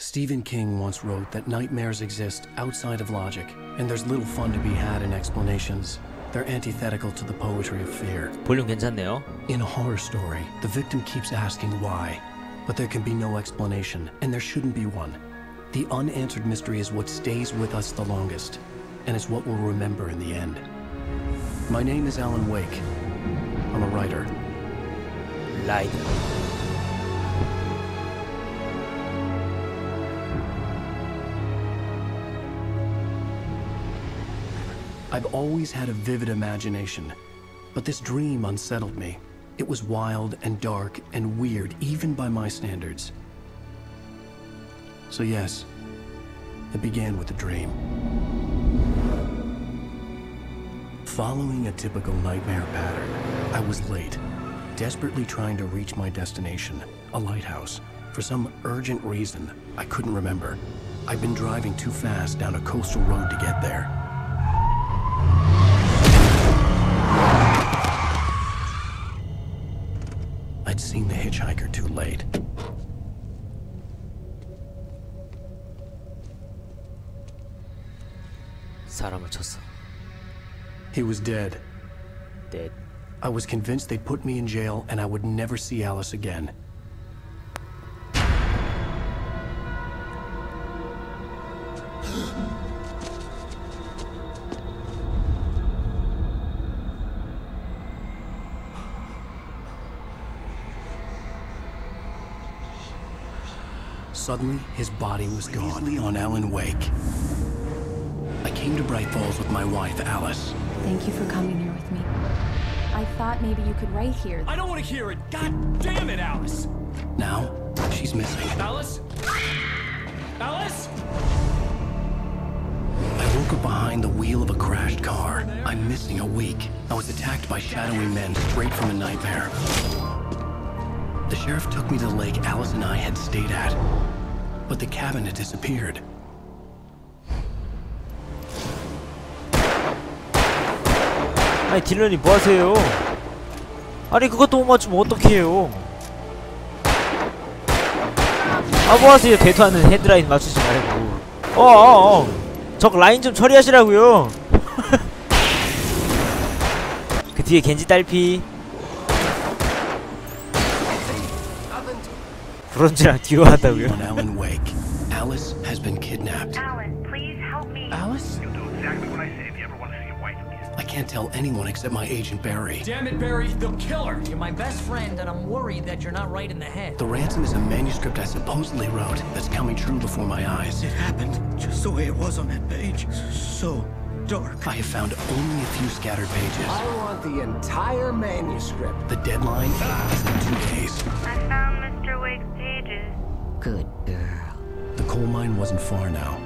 Stephen King once wrote that nightmares exist outside of logic, and there's little fun to be had in explanations. They're antithetical to the poetry of fear. 볼륨 괜찮네요. In a horror story, the victim keeps asking why, but there can be no explanation, and there shouldn't be one. The unanswered mystery is what stays with us the longest, and it's what we'll remember in the end. My name is Alan Wake. I'm a writer. 라이더. I've always had a vivid imagination, but this dream unsettled me. It was wild and dark and weird, even by my standards. So yes, it began with a dream. Following a typical nightmare pattern, I was late, desperately trying to reach my destination, a lighthouse. For some urgent reason, I couldn't remember. I'd been driving too fast down a coastal road to get there. I'd seen the hitchhiker too late. 사람을 쳤어. He was dead. Dead. I was convinced they'd put me in jail and I would never see Alice again. Suddenly, his body was gone on Alan Wake. I came to Bright Falls with my wife, Alice. Thank you for coming here with me. I thought maybe you could write here. I don't want to hear it! God damn it, Alice! Now, she's missing. Alice? Alice? I woke up behind the wheel of a crashed car. I'm missing a week. I was attacked by shadowy men straight from a nightmare. The sheriff took me to the lake Alice and I had stayed at, but the cabin had disappeared. 아니 딜런이 뭐하세요? 아니 그것도 못 맞추면 어떡해요? 아 뭐하세요? 대투하는 헤드라인 맞추지 말고. 저 라인 좀 처리하시라고요. 그 뒤에 겐지 딸피. 브론즈랑 듀오한다고요? Alan Wake. Alice has been kidnapped. Alan, please help me. Alice? You'll do exactly what I say if you ever want to see your wife again. I can't tell anyone except my agent Barry. Damn it, Barry, they'll kill her! You're my best friend, and I'm worried that you're not right in the head. The ransom is a manuscript I supposedly wrote that's coming true before my eyes. It happened just the way it was on that page. So dark. I have found only a few scattered pages. I want the entire manuscript. The deadline is in 2 days. I found Mr. Wake's pages. Good girl. The coal mine wasn't far now.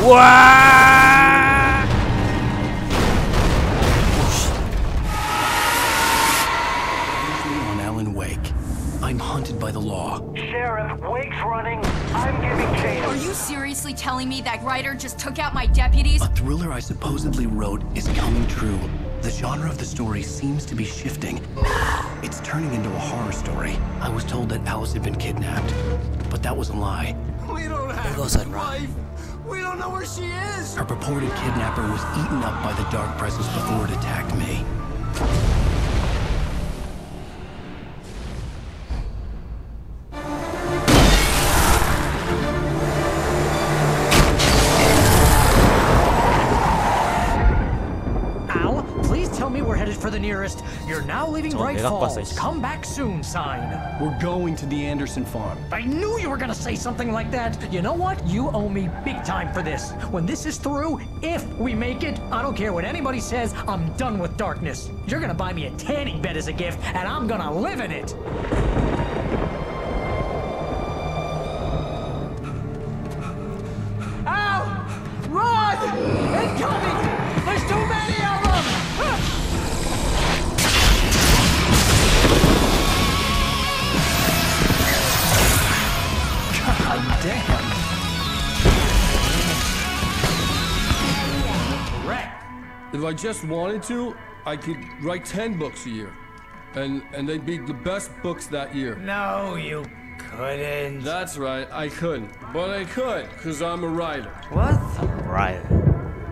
와! On Alan Wake, I'm hunted by the law. Sheriff, Wake's running. I'm giving chase. Are you seriously telling me that writer just took out my deputies? A thriller I supposedly wrote is coming true. The genre of the story seems to be shifting. It's turning into a horror story. I was told that Alice had been kidnapped, but that was a lie. We don't have 이것은 a wife. We don't know where she is. Her purported kidnapper was eaten up by the dark presence before it attacked me. Al, please tell me we're headed for the nearest "You're now leaving Bright 내가 Falls. 봤어, Come back soon" sign. We're going to the Anderson farm. I knew you were gonna say something like that. You know what? You owe me big time for this. When this is through, if we make it, I don't care what anybody says, I'm done with darkness. You're gonna buy me a tanning bed as a gift, and I'm gonna live in it. Al! Run! Incoming! There's too many of them! God damn. Wreck. If I just wanted to, I could write 10 books a year. And they'd be the best books that year. No, you couldn't. That's right, I couldn't. But I could, because I'm a writer. What? Right.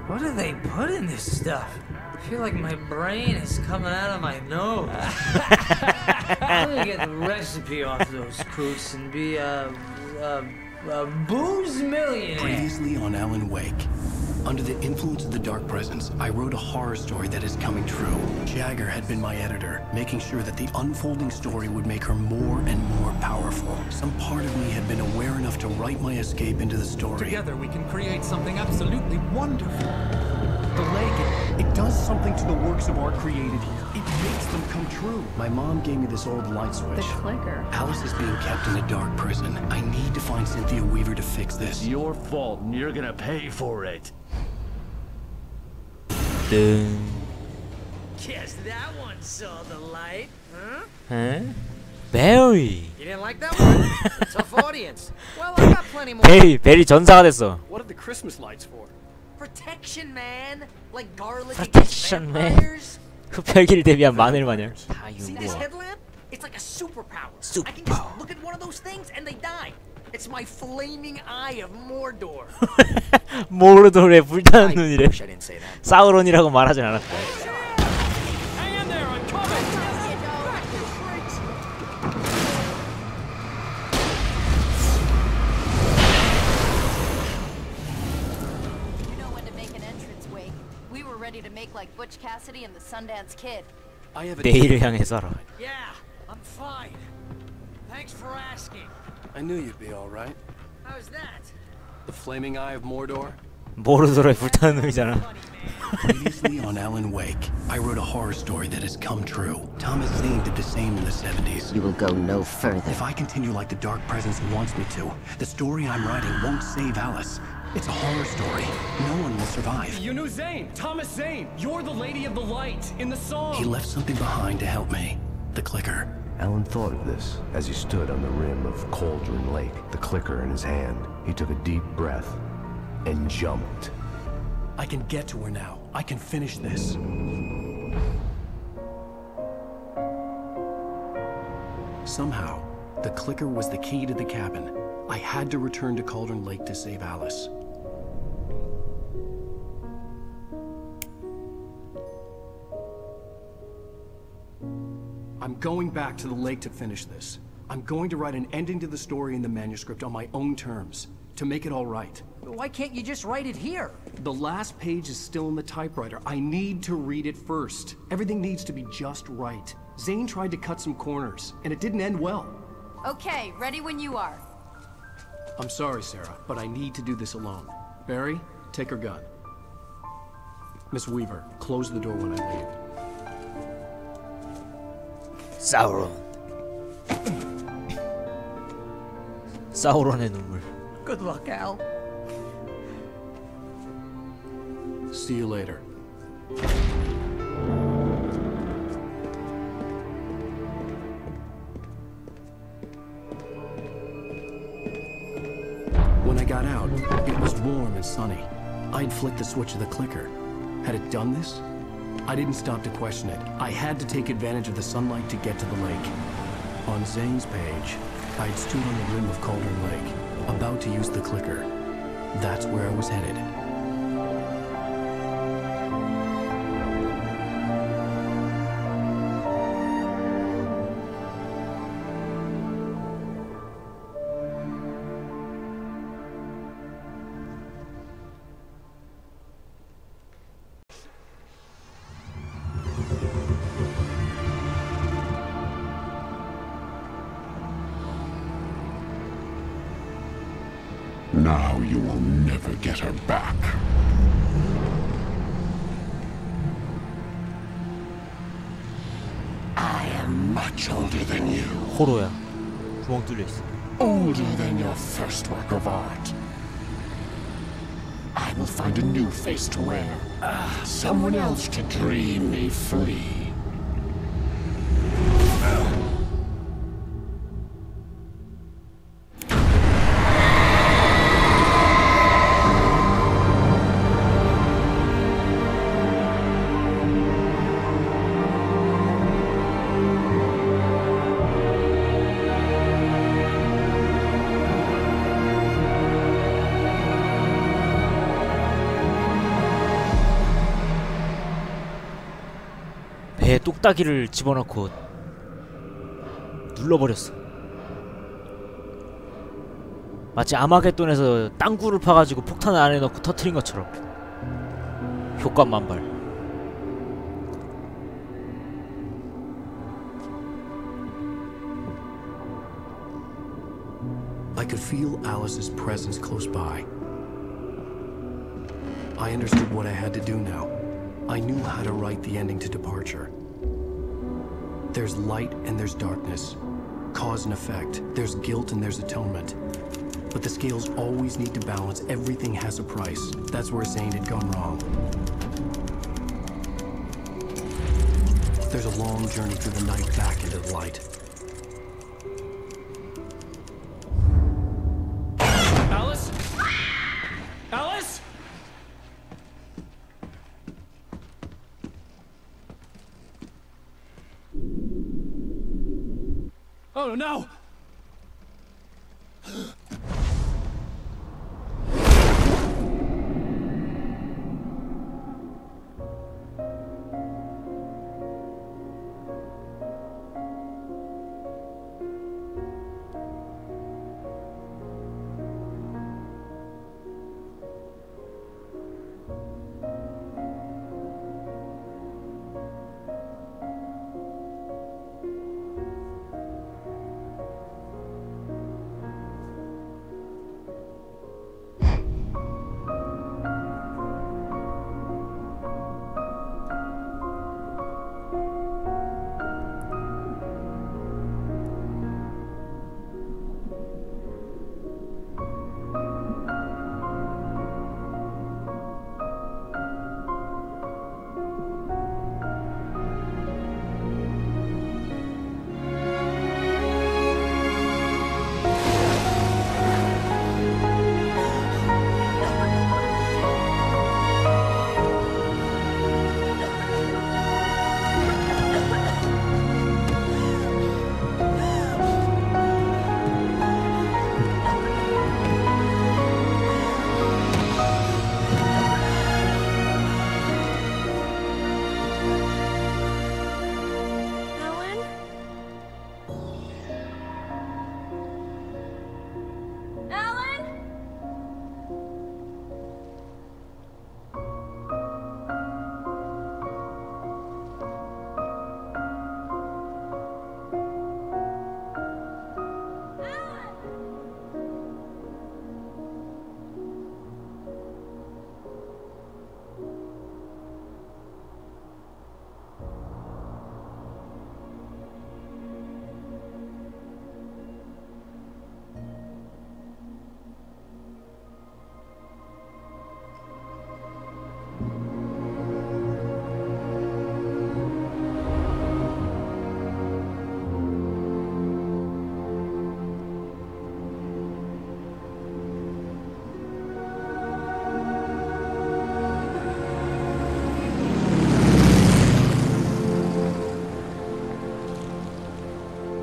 What do they put in this stuff? I feel like my brain is coming out of my nose. I'm gonna get the recipe off those coots and be a booze millionaire. Previously on Alan Wake. Under the influence of the dark presence, I wrote a horror story that is coming true. Jagger had been my editor, making sure that the unfolding story would make her more and more powerful. Some part of me had been aware enough to write my escape into the story. Together we can create something absolutely wonderful. The lake, It does something to the works of art created here. It makes them come true. My mom gave me this old light switch. The clicker. Alice is being kept in a dark prison. I need to find Cynthia Weaver to fix this. Your fault, and you're gonna pay for it. 뜬. Guess that one saw the light, huh? 에? 베리. You didn't like that one? Tough audience. Well, I got plenty more. 베리 전사가 됐어. what are the Christmas lights for? Protection, man. Like garlic Protection, against man. vampires. 흡혈귀를 대비한 마늘 마냥. See this 다유고. headlamp? It's like a superpower. I can just look at one of those things and they die. It's my flaming eye of Mordor. 모르도르의 불타는 눈이래. I didn't say that. 사우론이라고 말하진 않았다. Hang in there, I'm coming! You know when to make an entrance, Wake. We were ready to make like Butch Cassidy and the Sundance Kid. I have a 내일을 향해 살아. Yeah, I'm fine. Thanks for asking. I knew you'd be all right. How's that? The flaming eye of Mordor. 모르도르의 불타는 눈이잖아. Previously on Alan Wake, I wrote a horror story that has come true. Thomas Zane did the same in the 70s. You will go no further. If I continue like the Dark Presence wants me to, the story I'm writing won't save Alice. It's a horror story. No one will survive. You knew Zane! Thomas Zane! You're the Lady of the Light in the song! He left something behind to help me. The clicker. Alan thought of this as he stood on the rim of Cauldron Lake, the clicker in his hand. He took a deep breath and jumped. I can get to her now. I can finish this. Somehow, the clicker was the key to the cabin. I had to return to Cauldron Lake to save Alice. I'm going back to the lake to finish this. I'm going to write an ending to the story in the manuscript on my own terms, to make it all right. Why can't you just write it here? The last page is still in the typewriter. I need to read it first. Everything needs to be just right. Zane tried to cut some corners, and it didn't end well. Okay, ready when you are. I'm sorry, Sarah, but I need to do this alone. Barry, take her gun. Miss Weaver, close the door when I leave. 사우론. 사우론의 눈물. Good luck, Al. See you later. When I got out, it was warm and sunny. I'd flicked the switch of the clicker. Had it done this? I didn't stop to question it. I had to take advantage of the sunlight to get to the lake. On Zane's page, I'd stood on the rim of Cauldron Lake, about to use the clicker. That's where I was headed. Now you will never get her back. I am much older than you. 호로야. 구멍 뚫려 있어. Older than your first work of art. I will find a new face to wear. Someone else to dream me free. 내 똑딱이를 집어넣고 눌러버렸어. 마치 아마겟돈에서 땅굴을 파가지고 폭탄을 안에 넣고 터트린 것처럼. 효과 만발. I could feel Alice's presence close by. I understood what I had to do now. I knew how to write the ending to Departure. There's light and there's darkness. Cause and effect. There's guilt and there's atonement. But the scales always need to balance. Everything has a price. That's where Zane had gone wrong. There's a long journey through the night back into the light. Alice? Alice? Oh no!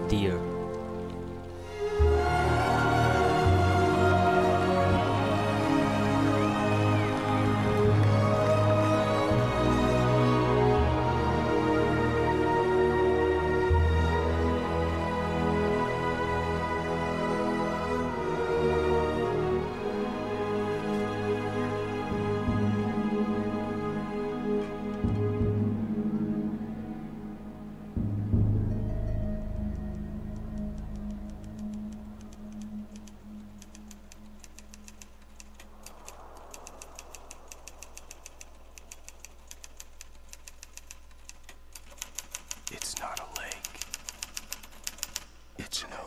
Dear. It's not a lake. It's an ocean.